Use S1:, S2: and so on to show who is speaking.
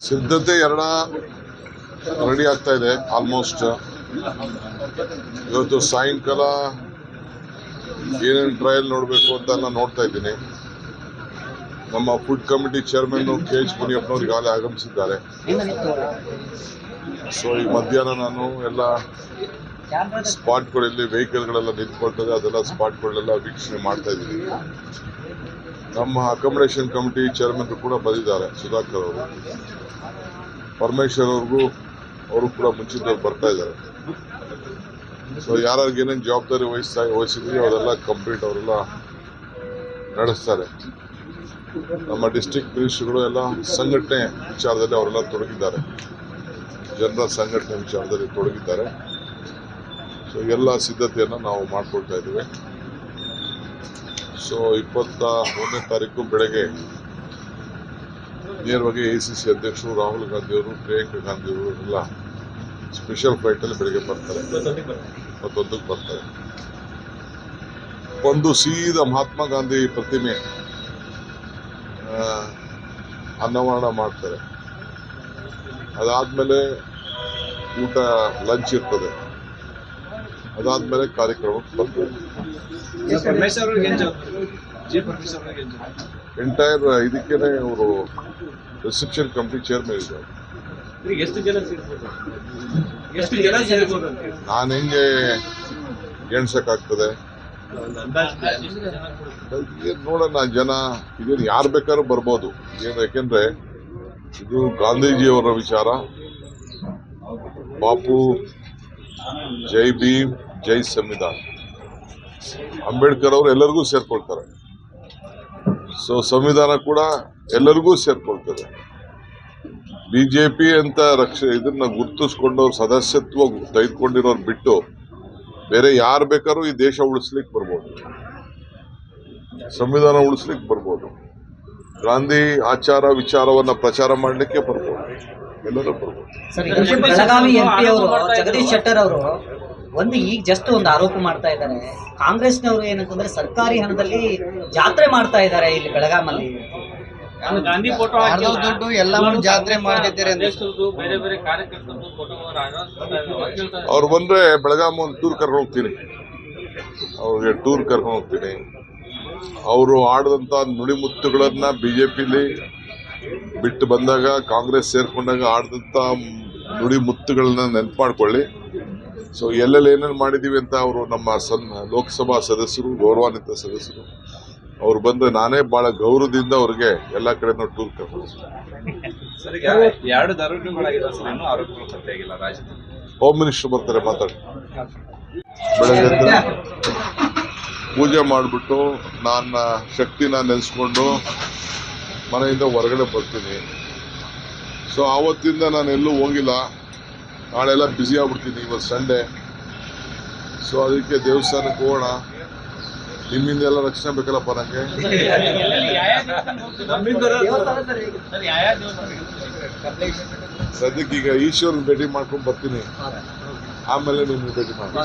S1: ಸಿದ್ಧತೆ ರೆಡಿ ಆಗ್ತಾ ಇದೆ ಆಲ್ಮೋಸ್ಟ್. ಇವತ್ತು ಸಾಯಂಕಾಲ ಏನೇನು ಟ್ರಯಲ್ ನೋಡಬೇಕು ಅಂತ ನಾನು ನೋಡ್ತಾ ಇದ್ದೀನಿ. ನಮ್ಮ ಫುಡ್ ಕಮಿಟಿ ಚೇರ್ಮನ್ KH ಮುನಿಯಪ್ಪನವರು ಈಗಾಗಲೇ ಆಗಮಿಸಿದ್ದಾರೆ. ಸೊ ಈ ಮಧ್ಯಾಹ್ನ ನಾನು ಎಲ್ಲ ಸ್ಪಾಟ್ಗಳಲ್ಲಿ ವೆಹಿಕಲ್ಗಳೆಲ್ಲ ನಿಂತ್ಕೊಳ್ತದೆ, ಅದೆಲ್ಲ ಸ್ಪಾಟ್ಗಳೆಲ್ಲ ವೀಕ್ಷಣೆ ಮಾಡ್ತಾ ಇದ್ದೀನಿ. ನಮ್ಮ ಅಕಾಮಿಡೇಷನ್ ಕಮಿಟಿ ಚೇರ್ಮನ್ ಕೂಡ ಬಂದಿದ್ದಾರೆ, ಸುಧಾಕರ್ ಅವರು. ಪರಮೇಶ್ವರ್ ಅವರು ಕೂಡ ಮುಂಚಿತವಾಗಿ ಬರ್ತಾ ಇದ್ದಾರೆ. ಸೊ ಯಾರಿಗೆ ಏನೇನು ಜವಾಬ್ದಾರಿ ವಹಿಸಿದ್ವಿ ಅದೆಲ್ಲ ಕಂಪ್ಲೀಟ್ ಅವರೆಲ್ಲ ನಡೆಸ್ತಾರೆ. ನಮ್ಮ ಡಿಸ್ಟ್ರಿಕ್ಟ್ ಮಿನಿಸ್ಟರ್ಗಳು ಎಲ್ಲ ಸಂಘಟನೆ ವಿಚಾರದಲ್ಲಿ ಅವರೆಲ್ಲ ತೊಡಗಿದ್ದಾರೆ, ಜನರ ಸಂಘಟನೆ ವಿಚಾರದಲ್ಲಿ ತೊಡಗಿದ್ದಾರೆ. ಸೊ ಎಲ್ಲ ಸಿದ್ಧತೆಯನ್ನು ನಾವು ಮಾಡ್ಕೊಳ್ತಾ ಇದ್ದೀವಿ. ಸೊ 21ನೇ ತಾರೀಕು ಬೆಳಗ್ಗೆ ನೇರವಾಗಿ ACC ಅಧ್ಯಕ್ಷರು ರಾಹುಲ್ ಗಾಂಧಿಯವರು, ಪ್ರಿಯಾಂಕಾ ಗಾಂಧಿಯವರು ಎಲ್ಲ ಸ್ಪೆಷಲ್ ಫ್ಲೈಟಲ್ಲಿ ಬೆಳಗ್ಗೆ ಬರ್ತಾರೆ, 21ಕ್ಕೆ ಬರ್ತಾರೆ. ಒಂದು ಸೀದಾ ಮಹಾತ್ಮ ಗಾಂಧಿ ಪ್ರತಿಮೆ ಅನಾವರಣ ಮಾಡ್ತಾರೆ. ಅದಾದ್ಮೇಲೆ ಊಟ ಲಂಚ್ ಇರ್ತದೆ, ಅದಾದ್ಮೇಲೆ ಕಾರ್ಯಕ್ರಮಕ್ಕೆ ಬರ್ತಾರೆ. ಎಂಟೈರ್ ಇದಕ್ಕೇನೆ ಅವರು ರಿಸೆಪ್ಷನ್ ಕಮಿಟಿ ಚೇರ್ಮನ್ ಇದ್ದಾರೆ. ನಾನು ಹೆಂಗೆ ಎಣ್ಸಕ್ಕಾಗ್ತದೆ ನೋಡೋಣ. ಜನ ಇದೇನು ಯಾರು ಬೇಕಾದ್ರೂ ಬರ್ಬೋದು, ಯಾಕೆಂದ್ರೆ ಇದು ಗಾಂಧೀಜಿಯವರ ವಿಚಾರ. ಬಾಪು ಜೈ ಭೀಮ್ ಜೈ ಸಂವಿಧಾನ. ಅಂಬೇಡ್ಕರ್ ಅವರು ಎಲ್ಲರಿಗೂ ಸೇರ್ಕೊಳ್ತಾರೆ. ಸೊ ಸಂವಿಧಾನ ಕೂಡ ಎಲ್ಲರಿಗೂ ಸೇರ್ಕೊಳ್ತದೆ. ಬಿಜೆಪಿ ಅಂತ ಇದನ್ನ ಗುರುತಿಸ್ಕೊಂಡವ್ರು, ಸದಸ್ಯತ್ವ ತೆಗೆದುಕೊಂಡಿರೋರು ಬಿಟ್ಟು ಬೇರೆ ಯಾರು ಬೇಕಾದ್ರೂ ಈ ದೇಶ ಉಳಿಸ್ಲಿಕ್ಕೆ ಬರ್ಬೋದು, ಸಂವಿಧಾನ ಉಳಿಸ್ಲಿಕ್ಕೆ ಬರ್ಬೋದು, ಗಾಂಧಿ ಆಚಾರ ವಿಚಾರವನ್ನ ಪ್ರಚಾರ ಮಾಡಲಿಕ್ಕೆ ಬರ್ಬೋದು, ಎಲ್ಲರೂ ಬರ್ಬೋದು.
S2: ಬೆಳಗಾವಿ MP ಅವರು ಜಗದೀಶ್ ಶೆಟ್ಟರ್ ಅವರು ಈಗ ಜಸ್ಟ್ ಒಂದು ಆರೋಪ ಮಾಡ್ತಾ ಇದ್ದಾರೆ. ಕಾಂಗ್ರೆಸ್ನವರು ಏನಂತಂದ್ರೆ ಸರ್ಕಾರಿ ಹಣದಲ್ಲಿ ಜಾತ್ರೆ ಮಾಡ್ತಾ ಇದ್ದಾರೆ ಇಲ್ಲಿ ಬೆಳಗಾಮಲ್ಲಿ.
S3: ಗಾಂಧಿ ಫೋಟೋ ದುಡ್ಡು ಎಲ್ಲ ಜಾತ್ರೆ ಮಾಡಿದ್ದಾರೆ.
S1: ಅವ್ರು ಬಂದ್ರೆ ಬೆಳಗಾಂ ಒಂದು ಟೂರ್ ಕರ್ಕೊಂಡು ಹೋಗ್ತೀನಿ, ಅವ್ರಿಗೆ ಟೂರ್ ಕರ್ಕೊಂಡು ಹೋಗ್ತೀನಿ. ಅವರು ಆಡಿದಂತ ನುಡಿಮುತ್ತುಗಳನ್ನ ಬಿಜೆಪಿಲಿ ಬಿಟ್ಟು ಬಂದಾಗ, ಕಾಂಗ್ರೆಸ್ ಸೇರ್ಕೊಂಡಾಗ ಆಡಿದಂತ ನುಡಿಮುತ್ತುಗಳನ್ನ ನೆನಪು ಮಾಡ್ಕೊಳ್ಳಿ. ಸೊ ಎಲ್ಲೆಲ್ಲಿ ಏನೇನು ಮಾಡಿದೀವಿ ಅಂತ ಅವರು ನಮ್ಮ ಲೋಕಸಭಾ ಸದಸ್ಯರು, ಗೌರವಾನ್ವಿತ ಸದಸ್ಯರು, ಅವ್ರು ಬಂದ್ರೆ ನಾನೇ ಬಹಳ ಗೌರವದಿಂದ ಅವ್ರಿಗೆ ಎಲ್ಲ ಕಡೆನೂ ಟೂರ್ ಕರ್ಕೊಂಡು. ಹೋಮ್ ಮಿನಿಸ್ಟರ್ ಬರ್ತಾರೆ, ಮಾತಾಡಿ. ಬೆಳಗ್ಗೆ ಪೂಜೆ ಮಾಡಿಬಿಟ್ಟು ನನ್ನ ಶಕ್ತಿನ ನೆನೆಸ್ಕೊಂಡು ಮನೆಯಿಂದ ಹೊರಗಡೆ ಬರ್ತೀನಿ. ಸೊ ಆವತ್ತಿಂದ ನಾನು ಎಲ್ಲೂ ಹೋಗಿಲ್ಲ. ನಾಳೆಲ್ಲ ಬ್ಯುಸಿ ಆಗ್ಬಿಡ್ತೀನಿ, ಇವತ್ತು ಸಂಡೇ. ಸೊ ಅದಕ್ಕೆ ದೇವಸ್ಥಾನಕ್ಕೆ ಹೋಗೋಣ. ನಿಮ್ಮಿಂದ ಎಲ್ಲ ರಕ್ಷಣೆ ಬೇಕಲ್ಲಪ್ಪ ನನಗೆ. ಸದ್ಯಕ್ಕೆ ಈಗ ಈಶ್ವರನ ಭೇಟಿ ಮಾಡ್ಕೊಂಡು ಬರ್ತೀನಿ, ಆಮೇಲೆ ನಿಮ್ಗೆ ಭೇಟಿ ಮಾಡ್ತೀನಿ.